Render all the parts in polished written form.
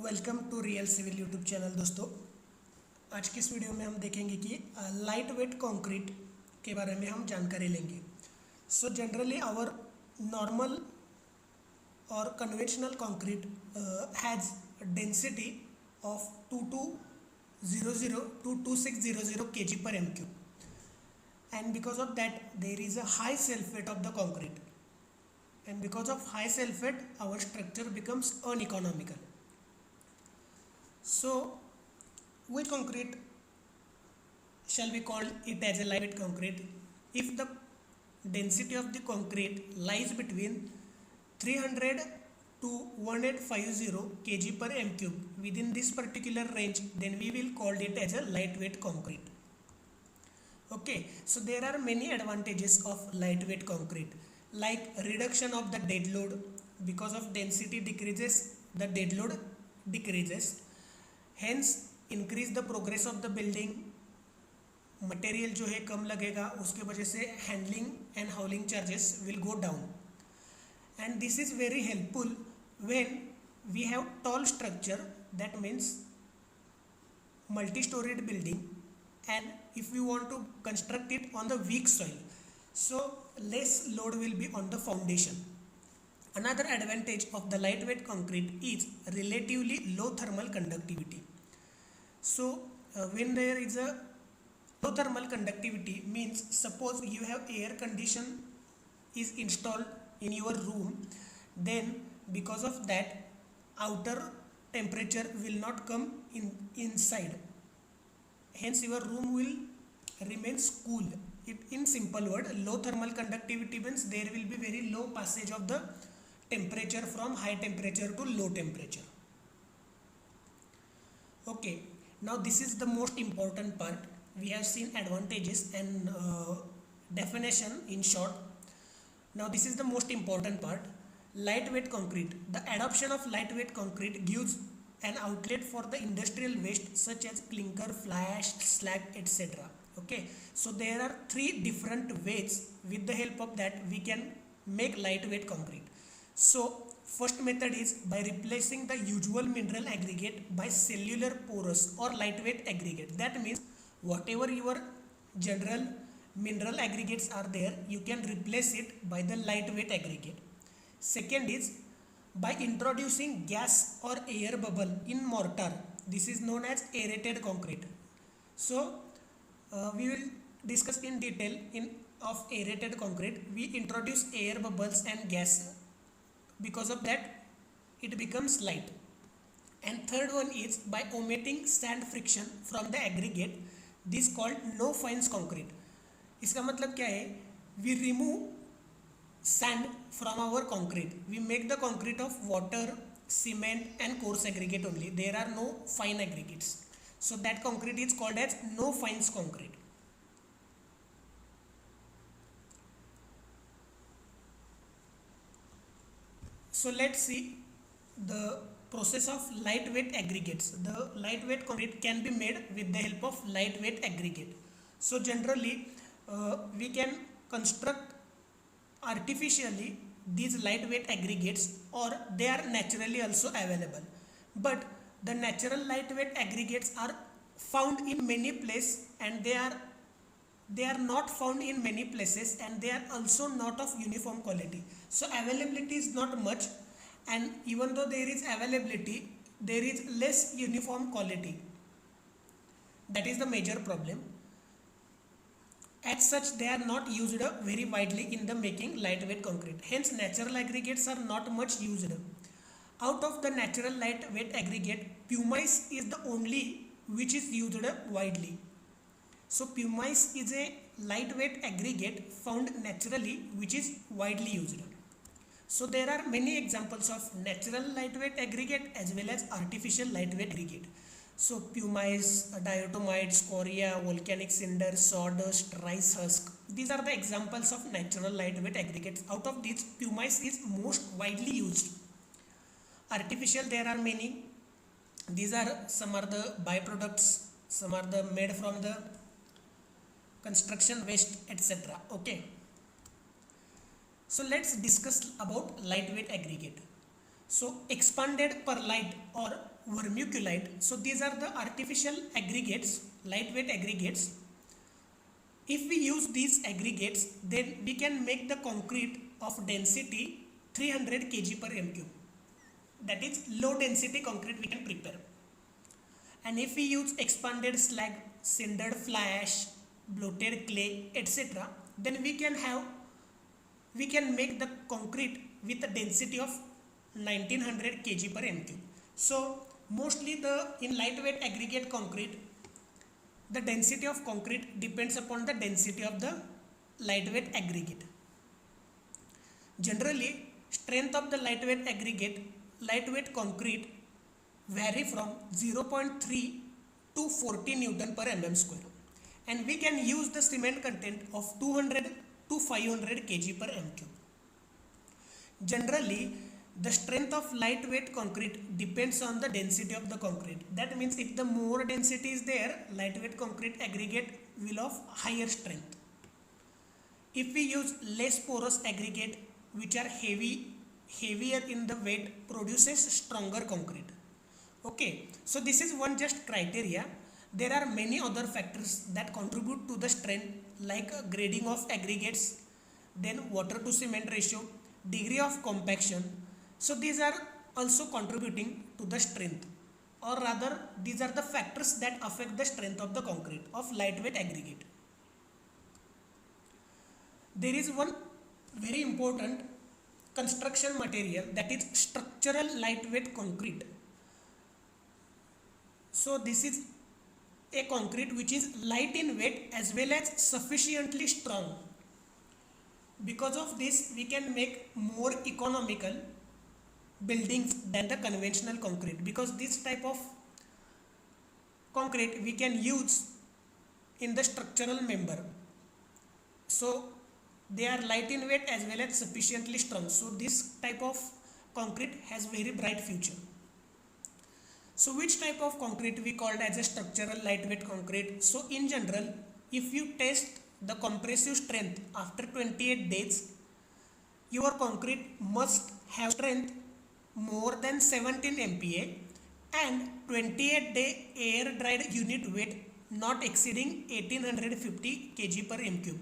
Welcome to real civil YouTube channel. दोस्तों, आज की इस वीडियो में हम देखेंगे कि लाइट वेट कंक्रीट के बारे में हम जानकारी लेंगे। सो जनरली आवर नॉर्मल और conventional concrete has density of 2200 to 2600 kg per m cube, and because of that there is a high self weight of the concrete, and because of high self weight our structure becomes uneconomical. So which concrete shall we call it as a lightweight concrete? If the density of the concrete lies between 300 to 1850 kg per m cube, within this particular range, then we will call it as a lightweight concrete. Okay, so there are many advantages of lightweight concrete, like reduction of the dead load. Because of density decreases, the dead load decreases, hence increase the progress of the building. Material जो है कम लगेगा, उसके वजह से handling and hauling charges will go down, and this is very helpful when we have tall structure, that means multi storied building, and if we want to construct it on the weak soil, so less load will be on the foundation. Another advantage of the lightweight concrete is relatively low thermal conductivity. So when there is a low thermal conductivity, means suppose you have air condition is installed in your room, then because of that outer temperature will not come inside, hence your room will remain cool. In simple word, low thermal conductivity means there will be very low passage of the temperature from high temperature to low temperature. Okay, now this is the most important part. We have seen advantages and definition in short. Now this is the most important part, lightweight concrete. The adoption of lightweight concrete gives an outlet for the industrial waste such as clinker, fly ash, slag, etc. Okay, so there are three different ways with the help of that we can make lightweight concrete. So first method is by replacing the usual mineral aggregate by cellular porous or lightweight aggregate. That means whatever your general mineral aggregates are there, you can replace it by the lightweight aggregate. Second is by introducing gas or air bubble in mortar. This is known as aerated concrete. So we will discuss in detail of aerated concrete. We introduce air bubbles and gas, because of that it becomes light. And third one is by omitting sand friction from the aggregate. This called no fines concrete. इसका मतलब क्या है? We remove sand from our concrete. We make the concrete of water, cement and coarse aggregate only. There are no fine aggregates. So that concrete is called as no fines concrete. So let's see the process of lightweight aggregates. The lightweight concrete can be made with the help of lightweight aggregate. So generally we can construct artificially these lightweight aggregates, or they are naturally also available. But the natural lightweight aggregates are found in many places, and they are not found in many places, and they are also not of uniform quality. So availability is not much, and even though there is availability, there is less uniform quality. That is the major problem. As such, they are not used very widely in the making lightweight concrete. Hence natural aggregates are not much used. Out of the natural lightweight aggregate, pumice is the only which is used widely. So pumice is a lightweight aggregate found naturally which is widely used. So there are many examples of natural lightweight aggregate as well as artificial lightweight aggregate. So pumice, diatomite, scoria, volcanic cinder, sawdust, rice husk. These are the examples of natural lightweight aggregates. Out of these, pumice is most widely used. Artificial, there are many. These are some are the byproducts, some are the made from the construction waste, etc. Okay. So let's discuss about lightweight aggregate. So expanded perlite or vermiculite, so these are the artificial aggregates, lightweight aggregates. If we use these aggregates, then we can make the concrete of density 300 kg per m cube. That is low density concrete we can prepare. And if we use expanded slag, cindered fly ash, bloated clay, etc., then we can make the concrete with a density of 1900 kg per m cube. So mostly in lightweight aggregate concrete, the density of concrete depends upon the density of the lightweight aggregate. Generally, strength of the lightweight concrete vary from 0.3 to 40 Newton per mm square, and we can use the cement content of 200 to 500 kg per m cube. Generally, the strength of lightweight concrete depends on the density of the concrete. That means if the more density is there, lightweight concrete aggregate will have higher strength. If we use less porous aggregate which are heavier in the weight, produces stronger concrete. Okay, so this is one just criteria. There are many other factors that contribute to the strength, like grading of aggregates, then water to cement ratio, degree of compaction. So these are also contributing to the strength, or rather these are the factors that affect the strength of the concrete of lightweight aggregate. There is one very important construction material, that is structural lightweight concrete. So this is a concrete which is light in weight as well as sufficiently strong. Because of this, we can make more economical buildings than the conventional concrete, because this type of concrete we can use in the structural member. So they are light in weight as well as sufficiently strong. So this type of concrete has very bright future. So which type of concrete we called as a structural lightweight concrete? So in general, if you test the compressive strength after 28 days, your concrete must have strength more than 17 MPa and 28-day air dried unit weight not exceeding 1850 kg per m cube.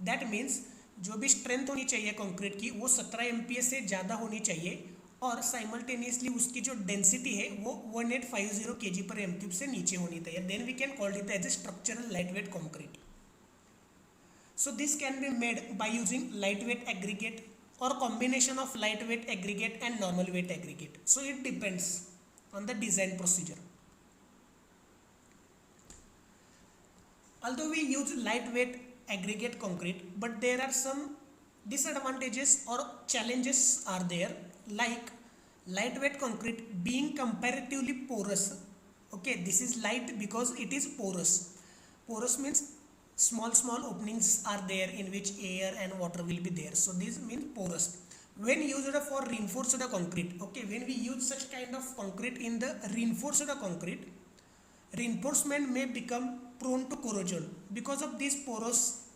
That means जो भी strength होनी चाहिए concrete की वो 17 MPa से ज़्यादा होनी चाहिए, और साइमल्टेनियसली उसकी जो डेंसिटी है वो 1850 kg per m cube से नीचे होनी चाहिए. Then we can call it as a structural lightweight concrete. So this can be made by using lightweight aggregate or combination of lightweight aggregate and normal weight aggregate. So it depends on the design procedure. Although we use lightweight aggregate concrete, but there are some disadvantages or challenges are there, like lightweight concrete being comparatively porous. Okay, this is light because it is porous. Porous means small openings are there in which air and water will be there. So this means porous. When used for reinforced concrete, okay, when we use such kind of concrete in the reinforced concrete, reinforcement may become prone to corrosion. Because of this porous,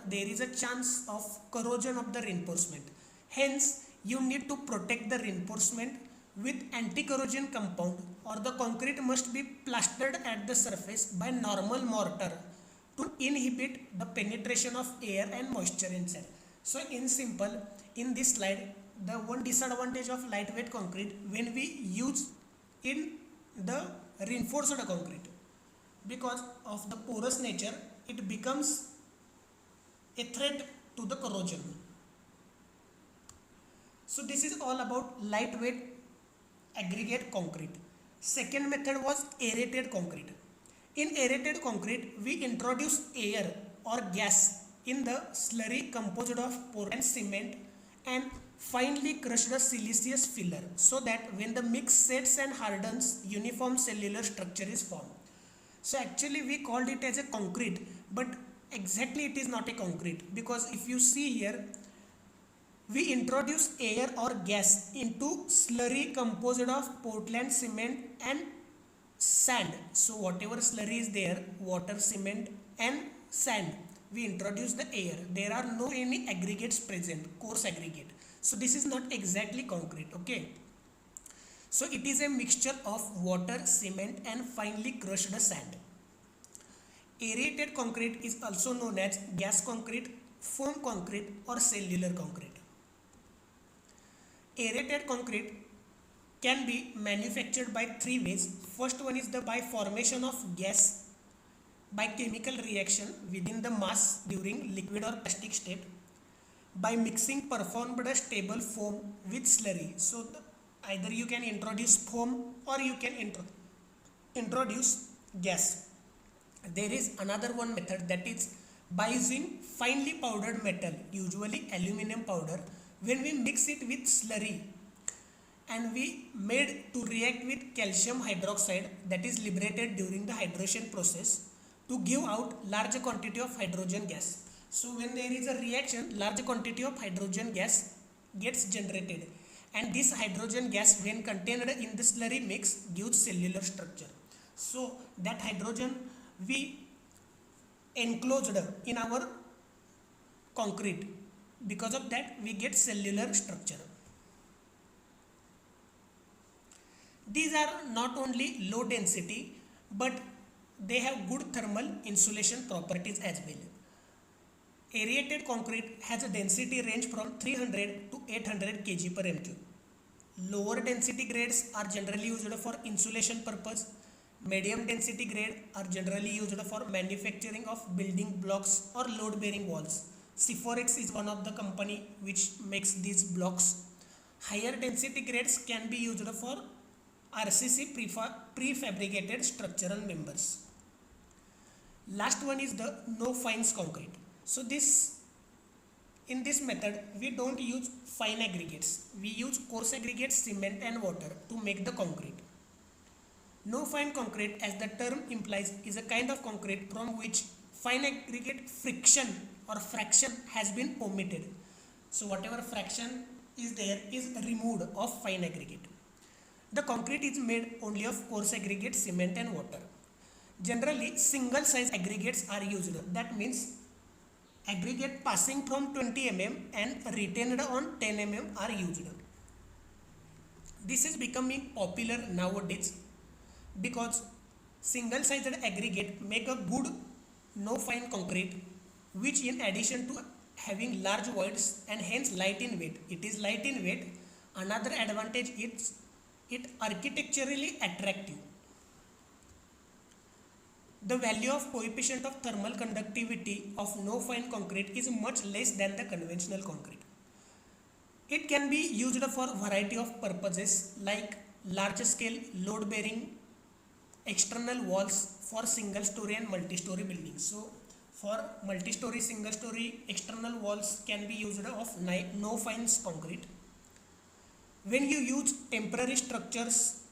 there is a chance of corrosion of the reinforcement. Hence, you need to protect the reinforcement with anti-corrosion compound, or the concrete must be plastered at the surface by normal mortar to inhibit the penetration of air and moisture inside. So in simple, in this slide, the one disadvantage of lightweight concrete when we use in the reinforced concrete, because of the porous nature, it becomes a threat to the corrosion. So this is all about lightweight aggregate concrete. Second method was aerated concrete. In aerated concrete, we introduce air or gas in the slurry composed of Portland cement and finely crushed siliceous filler, so that when the mix sets and hardens, uniform cellular structure is formed. So actually we called it as a concrete, but exactly it is not a concrete, because if you see here, we introduce air or gas into slurry composed of Portland cement and sand. So whatever slurry is there, water, cement and sand, we introduce the air. There are no any aggregates present, coarse aggregate. So this is not exactly concrete. Okay, So it is a mixture of water, cement and finely crushed sand. Aerated concrete is also known as gas concrete, foam concrete or cellular concrete. Aerated concrete can be manufactured by three ways. First one is by formation of gas by chemical reaction within the mass during liquid or plastic state, by mixing performed a stable foam with slurry. So either you can introduce foam or you can introduce gas. There is another one method, that is by using finely powdered metal, usually aluminum powder. When we mix it with slurry and we made to react with calcium hydroxide that is liberated during the hydration process to give out large quantity of hydrogen gas. So when there is a reaction, large quantity of hydrogen gas gets generated, and this hydrogen gas when contained in the slurry mix gives cellular structure. So that hydrogen we enclosed in our concrete, because of that we get cellular structure. These are not only low density but they have good thermal insulation properties as well. Aerated concrete has a density range from 300 to 800 kg per m3. Lower density grades are generally used for insulation purpose. Medium density grade are generally used for manufacturing of building blocks or load bearing walls. Siforex is one of the company which makes these blocks. Higher density grades can be used for RCC prefabricated structural members. Last one is the no fines concrete. So in this method we don't use fine aggregates, we use coarse aggregates, cement and water to make the concrete. No fine concrete, as the term implies, is a kind of concrete from which fine aggregate friction or fraction has been omitted. So whatever fraction is there is removed of fine aggregate. The concrete is made only of coarse aggregate, cement and water. Generally single size aggregates are used, that means aggregate passing from 20 mm and retained on 10 mm are used. This is becoming popular nowadays because single sized aggregate make a good no fine concrete, which in addition to having large voids and hence light in weight, it is light in weight. Another advantage is it architecturally attractive. The value of coefficient of thermal conductivity of no fine concrete is much less than the conventional concrete. It can be used for variety of purposes like large scale load bearing external walls for single story and multi-story buildings. So for multi-story, single story external walls can be used of no fines concrete. When you use temporary structures,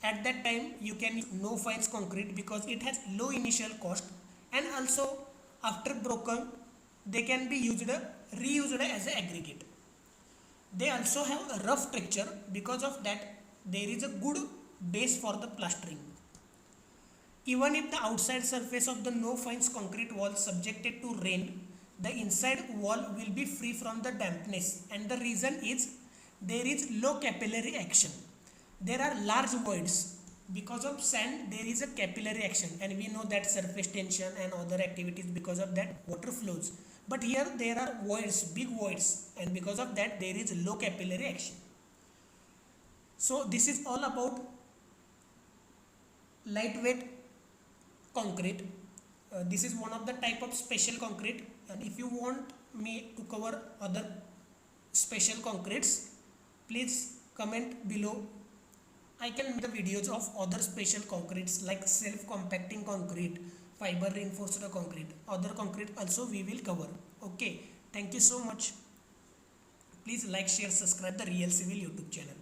at that time you can use no fines concrete because it has low initial cost, and also after broken they can be reused as an aggregate. They also have a rough texture, because of that there is a good base for the plastering. Even if the outside surface of the no fines concrete wall subjected to rain, the inside wall will be free from the dampness, and the reason is there is low capillary action. There are large voids. Because of sand there is a capillary action, and we know that surface tension and other activities, because of that water flows. But here there are voids, big voids, and because of that there is low capillary action. So this is all about lightweight concrete. This is one of the type of special concrete, and if you want me to cover other special concretes, please comment below. I can make the videos of other special concretes like self-compacting concrete, fiber reinforced concrete, other concrete also we will cover. Okay, thank you so much. Please like, share, subscribe the Real Civil YouTube channel.